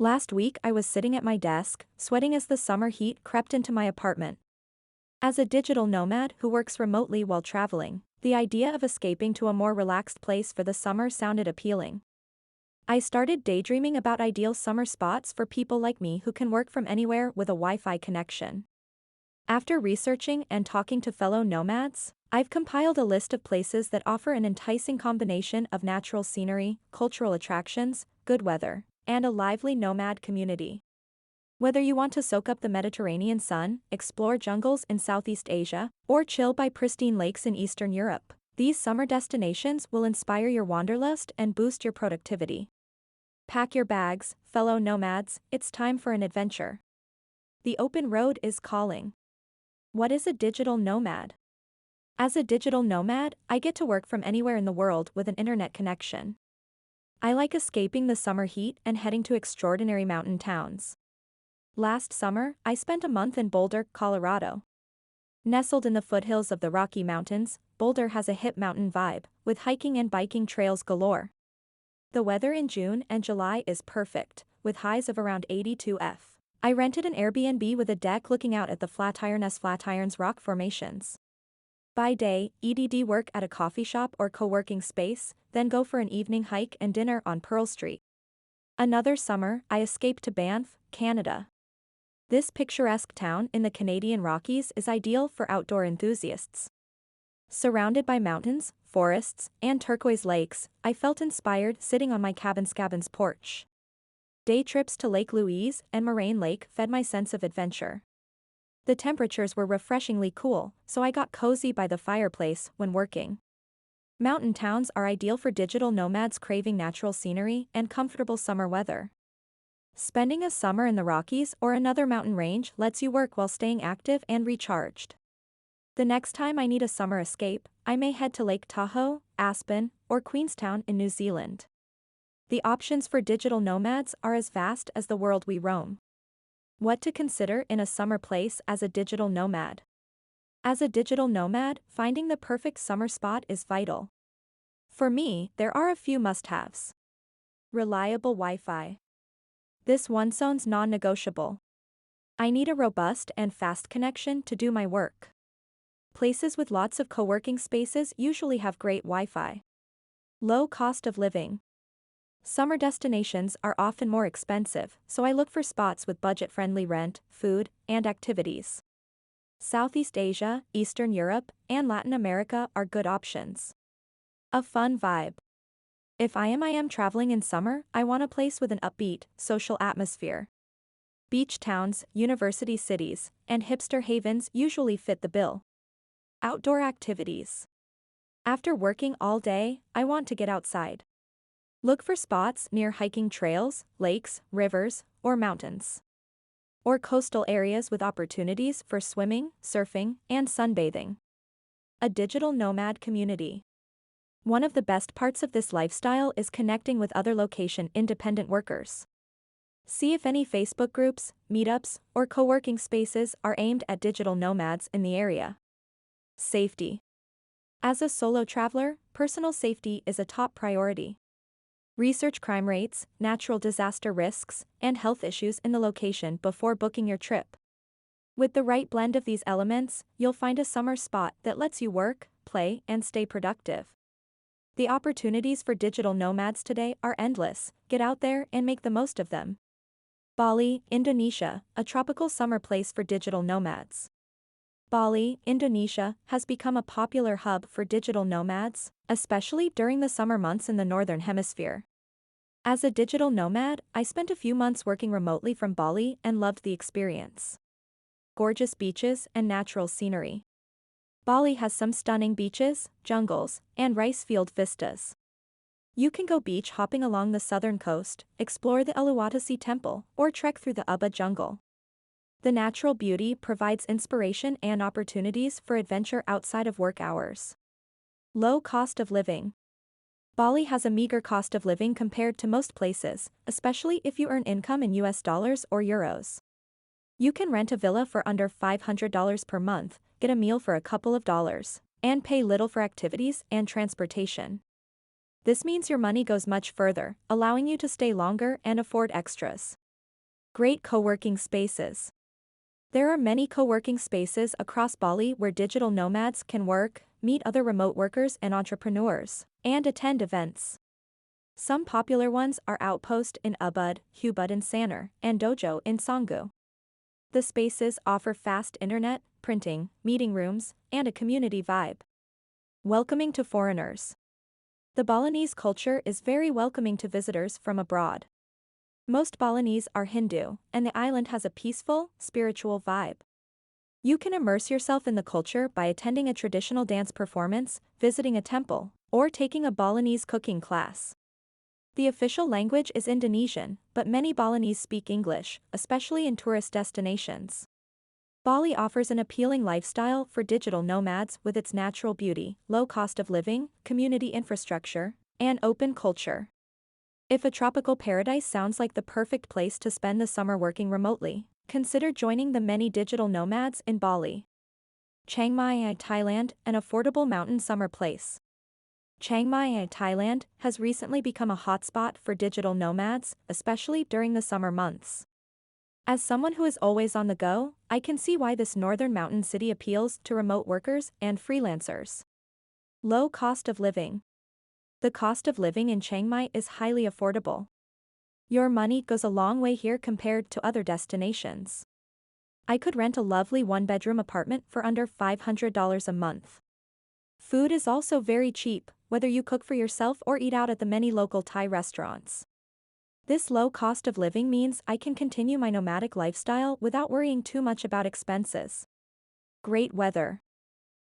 Last week I was sitting at my desk, sweating as the summer heat crept into my apartment. As a digital nomad who works remotely while traveling, the idea of escaping to a more relaxed place for the summer sounded appealing. I started daydreaming about ideal summer spots for people like me who can work from anywhere with a Wi-Fi connection. After researching and talking to fellow nomads, I've compiled a list of places that offer an enticing combination of natural scenery, cultural attractions, good weather, and a lively nomad community. Whether you want to soak up the Mediterranean sun, explore jungles in Southeast Asia, or chill by pristine lakes in Eastern Europe, these summer destinations will inspire your wanderlust and boost your productivity. Pack your bags, fellow nomads, it's time for an adventure. The open road is calling. What is a digital nomad? As a digital nomad, I get to work from anywhere in the world with an internet connection. I like escaping the summer heat and heading to extraordinary mountain towns. Last summer, I spent a month in Boulder, Colorado. Nestled in the foothills of the Rocky Mountains, Boulder has a hip mountain vibe, with hiking and biking trails galore. The weather in June and July is perfect, with highs of around 82 F. I rented an Airbnb with a deck looking out at the Flatiron's rock formations. By day, EDD work at a coffee shop or co-working space, then go for an evening hike and dinner on Pearl Street. Another summer, I escaped to Banff, Canada. This picturesque town in the Canadian Rockies is ideal for outdoor enthusiasts. Surrounded by mountains, forests, and turquoise lakes, I felt inspired sitting on my cabin's porch. Day trips to Lake Louise and Moraine Lake fed my sense of adventure. The temperatures were refreshingly cool, so I got cozy by the fireplace when working. Mountain towns are ideal for digital nomads craving natural scenery and comfortable summer weather. Spending a summer in the Rockies or another mountain range lets you work while staying active and recharged. The next time I need a summer escape, I may head to Lake Tahoe, Aspen, or Queenstown in New Zealand. The options for digital nomads are as vast as the world we roam. What to consider in a summer place as a digital nomad? As a digital nomad, finding the perfect summer spot is vital. For me, there are a few must-haves. Reliable Wi-Fi. This one sounds non-negotiable. I need a robust and fast connection to do my work. Places with lots of co-working spaces usually have great Wi-Fi. Low cost of living. Summer destinations are often more expensive, so I look for spots with budget-friendly rent, food, and activities. Southeast Asia, Eastern Europe, and Latin America are good options. A fun vibe. If I am traveling in summer, I want a place with an upbeat, social atmosphere. Beach towns, university cities, and hipster havens usually fit the bill. Outdoor activities. After working all day, I want to get outside. Look for spots near hiking trails, lakes, rivers, or mountains. Or coastal areas with opportunities for swimming, surfing, and sunbathing. A digital nomad community. One of the best parts of this lifestyle is connecting with other location-independent workers. See if any Facebook groups, meetups, or co-working spaces are aimed at digital nomads in the area. Safety. As a solo traveler, personal safety is a top priority. Research crime rates, natural disaster risks, and health issues in the location before booking your trip. With the right blend of these elements, you'll find a summer spot that lets you work, play, and stay productive. The opportunities for digital nomads today are endless. Get out there and make the most of them. Bali, Indonesia, a tropical summer place for digital nomads. Bali, Indonesia, has become a popular hub for digital nomads, especially during the summer months in the Northern Hemisphere. As a digital nomad, I spent a few months working remotely from Bali and loved the experience. Gorgeous beaches and natural scenery. Bali has some stunning beaches, jungles, and rice field vistas. You can go beach hopping along the southern coast, explore the Uluwatu Temple, or trek through the Ubud jungle. The natural beauty provides inspiration and opportunities for adventure outside of work hours. Low cost of living. Bali has a meager cost of living compared to most places, especially if you earn income in US dollars or euros. You can rent a villa for under $500 per month, get a meal for a couple of dollars, and pay little for activities and transportation. This means your money goes much further, allowing you to stay longer and afford extras. Great co-working spaces. There are many co-working spaces across Bali where digital nomads can work, meet other remote workers and entrepreneurs, and attend events. Some popular ones are Outpost in Ubud, Hubud in Sanur, and Dojo in Sanggu. The spaces offer fast internet, printing, meeting rooms, and a community vibe. Welcoming to foreigners. The Balinese culture is very welcoming to visitors from abroad. Most Balinese are Hindu, and the island has a peaceful, spiritual vibe. You can immerse yourself in the culture by attending a traditional dance performance, visiting a temple, or taking a Balinese cooking class. The official language is Indonesian, but many Balinese speak English, especially in tourist destinations. Bali offers an appealing lifestyle for digital nomads with its natural beauty, low cost of living, community infrastructure, and open culture. If a tropical paradise sounds like the perfect place to spend the summer working remotely, consider joining the many digital nomads in Bali. Chiang Mai, Thailand, an affordable mountain summer place. Chiang Mai, Thailand, has recently become a hotspot for digital nomads, especially during the summer months. As someone who is always on the go, I can see why this northern mountain city appeals to remote workers and freelancers. Low cost of living. The cost of living in Chiang Mai is highly affordable. Your money goes a long way here compared to other destinations. I could rent a lovely one-bedroom apartment for under $500 a month. Food is also very cheap, whether you cook for yourself or eat out at the many local Thai restaurants. This low cost of living means I can continue my nomadic lifestyle without worrying too much about expenses. Great weather.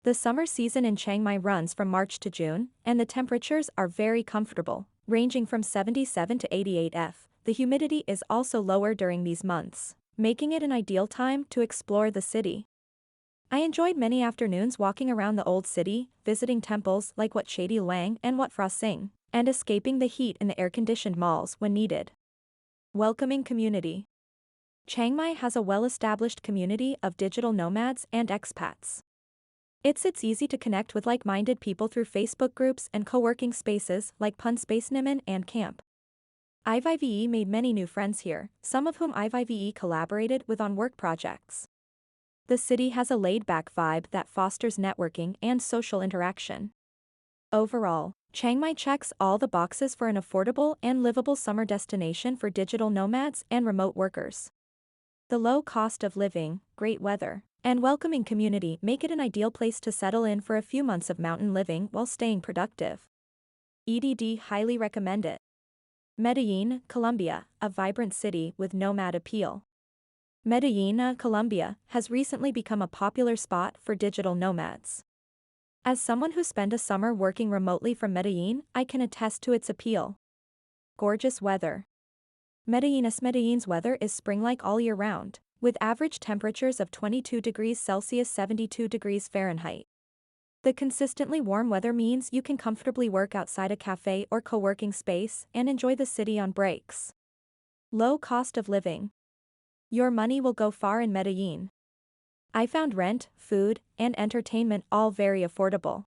The summer season in Chiang Mai runs from March to June, and the temperatures are very comfortable, ranging from 77 to 88 F. The humidity is also lower during these months, making it an ideal time to explore the city. I enjoyed many afternoons walking around the old city, visiting temples like Wat Chedi Luang and Wat Phra Singh, and escaping the heat in the air-conditioned malls when needed. Welcoming community. Chiang Mai has a well-established community of digital nomads and expats. It's easy to connect with like-minded people through Facebook groups and co-working spaces like Pun Space Niman and Camp. IVE made many new friends here, some of whom IVE collaborated with on work projects. The city has a laid-back vibe that fosters networking and social interaction. Overall, Chiang Mai checks all the boxes for an affordable and livable summer destination for digital nomads and remote workers. The low cost of living, great weather, and welcoming community make it an ideal place to settle in for a few months of mountain living while staying productive. EDD highly recommend it. Medellin, Colombia, a vibrant city with nomad appeal. Medellin, Colombia, has recently become a popular spot for digital nomads. As someone who spent a summer working remotely from Medellin, I can attest to its appeal. Gorgeous weather. Medellin's weather is spring-like all year round, with average temperatures of 22 degrees Celsius 72 degrees Fahrenheit. The consistently warm weather means you can comfortably work outside a cafe or co-working space and enjoy the city on breaks. Low cost of living. Your money will go far in Medellin. I found rent, food, and entertainment all very affordable.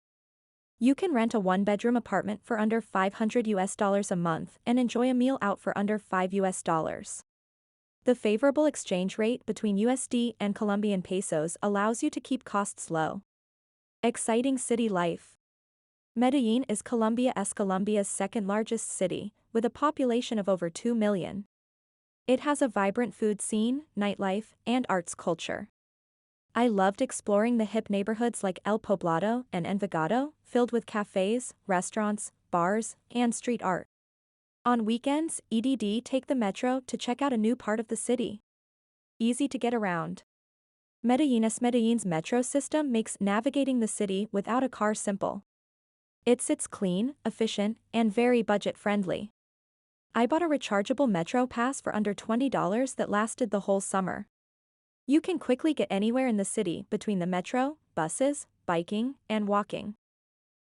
You can rent a one-bedroom apartment for under $500 a month and enjoy a meal out for under $5. The favorable exchange rate between USD and Colombian pesos allows you to keep costs low. Exciting city life. Medellin is Colombia's second-largest city, with a population of over 2 million. It has a vibrant food scene, nightlife, and arts culture. I loved exploring the hip neighborhoods like El Poblado and Envigado, filled with cafes, restaurants, bars, and street art. On weekends, take the metro to check out a new part of the city. Easy to get around. Medellin's metro system makes navigating the city without a car simple. It's clean, efficient, and very budget-friendly. I bought a rechargeable metro pass for under $20 that lasted the whole summer. You can quickly get anywhere in the city between the metro, buses, biking, and walking.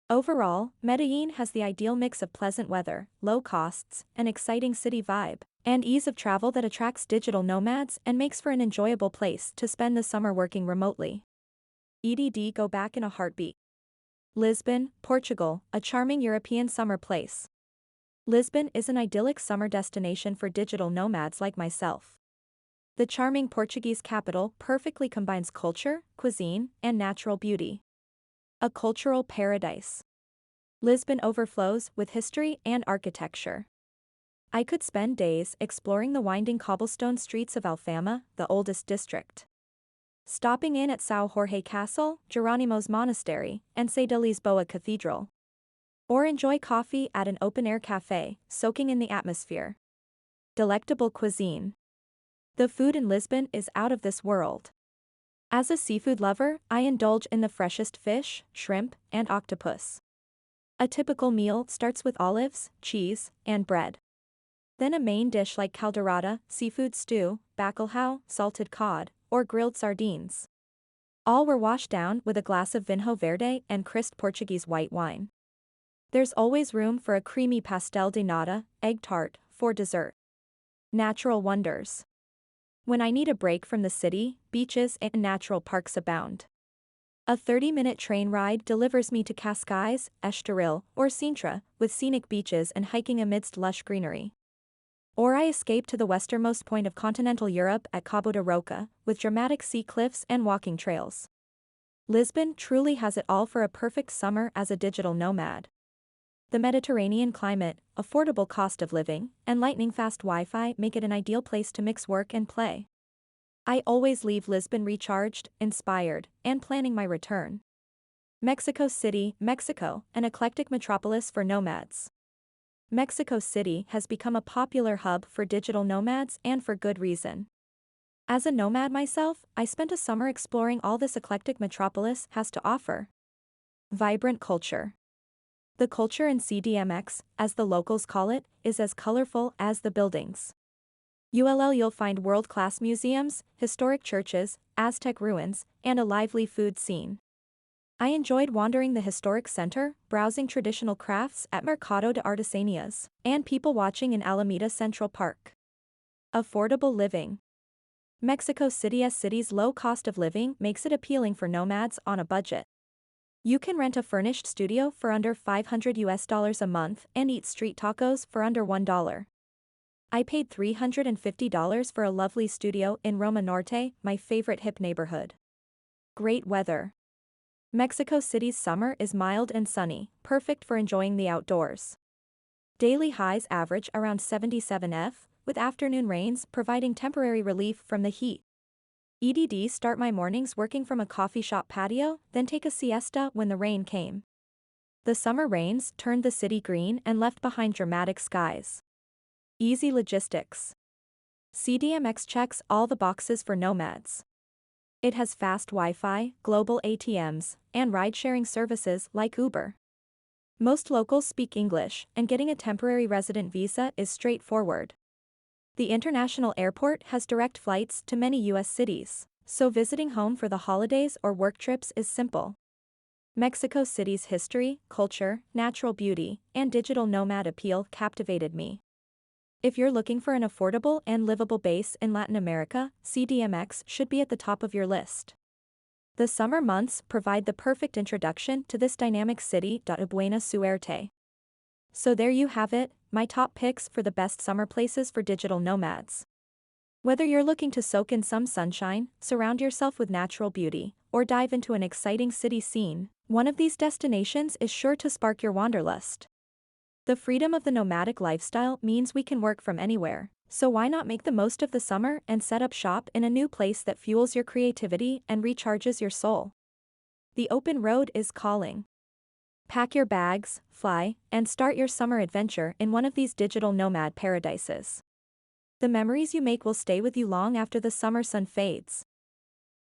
Overall, Medellin has the ideal mix of pleasant weather, low costs, an exciting city vibe, and ease of travel that attracts digital nomads and makes for an enjoyable place to spend the summer working remotely. Go back in a heartbeat. Lisbon, Portugal, a charming European summer place. Lisbon is an idyllic summer destination for digital nomads like myself. The charming Portuguese capital perfectly combines culture, cuisine, and natural beauty. A cultural paradise. Lisbon overflows with history and architecture. I could spend days exploring the winding cobblestone streets of Alfama, the oldest district. Stopping in at São Jorge Castle, Geronimo's Monastery, and Sé de Lisboa Cathedral. Or enjoy coffee at an open-air cafe, soaking in the atmosphere. Delectable cuisine. The food in Lisbon is out of this world. As a seafood lover, I indulge in the freshest fish, shrimp, and octopus. A typical meal starts with olives, cheese, and bread. Then a main dish like calderada, seafood stew, bacalhau, salted cod, or grilled sardines. All were washed down with a glass of vinho verde and crisp Portuguese white wine. There's always room for a creamy pastel de nata, egg tart, for dessert. Natural wonders. When I need a break from the city, beaches and natural parks abound. A 30-minute train ride delivers me to Cascais, Estoril, or Sintra, with scenic beaches and hiking amidst lush greenery. Or I escape to the westernmost point of continental Europe at Cabo de Roca, with dramatic sea cliffs and walking trails. Lisbon truly has it all for a perfect summer as a digital nomad. The Mediterranean climate, affordable cost of living, and lightning-fast Wi-Fi make it an ideal place to mix work and play. I always leave Lisbon recharged, inspired, and planning my return. Mexico City, Mexico, an eclectic metropolis for nomads. Mexico City has become a popular hub for digital nomads and for good reason. As a nomad myself, I spent a summer exploring all this eclectic metropolis has to offer. Vibrant culture. The culture in CDMX, as the locals call it, is as colorful as the buildings. You'll find world-class museums, historic churches, Aztec ruins, and a lively food scene. I enjoyed wandering the historic center, browsing traditional crafts at Mercado de Artesanías, and people watching in Alameda Central Park. Affordable living. Mexico City's low cost of living makes it appealing for nomads on a budget. You can rent a furnished studio for under $500 a month and eat street tacos for under $1. I paid $350 for a lovely studio in Roma Norte, my favorite hip neighborhood. Great weather. Mexico City's summer is mild and sunny, perfect for enjoying the outdoors. Daily highs average around 77 F, with afternoon rains providing temporary relief from the heat. Start my mornings working from a coffee shop patio, then take a siesta when the rain came. The summer rains turned the city green and left behind dramatic skies. Easy logistics. CDMX checks all the boxes for nomads. It has fast Wi-Fi, global ATMs, and ride-sharing services like Uber. Most locals speak English, and getting a temporary resident visa is straightforward. The international airport has direct flights to many U.S. cities, so visiting home for the holidays or work trips is simple. Mexico City's history, culture, natural beauty, and digital nomad appeal captivated me. If you're looking for an affordable and livable base in Latin America, CDMX should be at the top of your list. The summer months provide the perfect introduction to this dynamic city. Buena suerte. So there you have it, my top picks for the best summer places for digital nomads. Whether you're looking to soak in some sunshine, surround yourself with natural beauty, or dive into an exciting city scene, one of these destinations is sure to spark your wanderlust. The freedom of the nomadic lifestyle means we can work from anywhere, so why not make the most of the summer and set up shop in a new place that fuels your creativity and recharges your soul? The open road is calling. Pack your bags, fly, and start your summer adventure in one of these digital nomad paradises. The memories you make will stay with you long after the summer sun fades.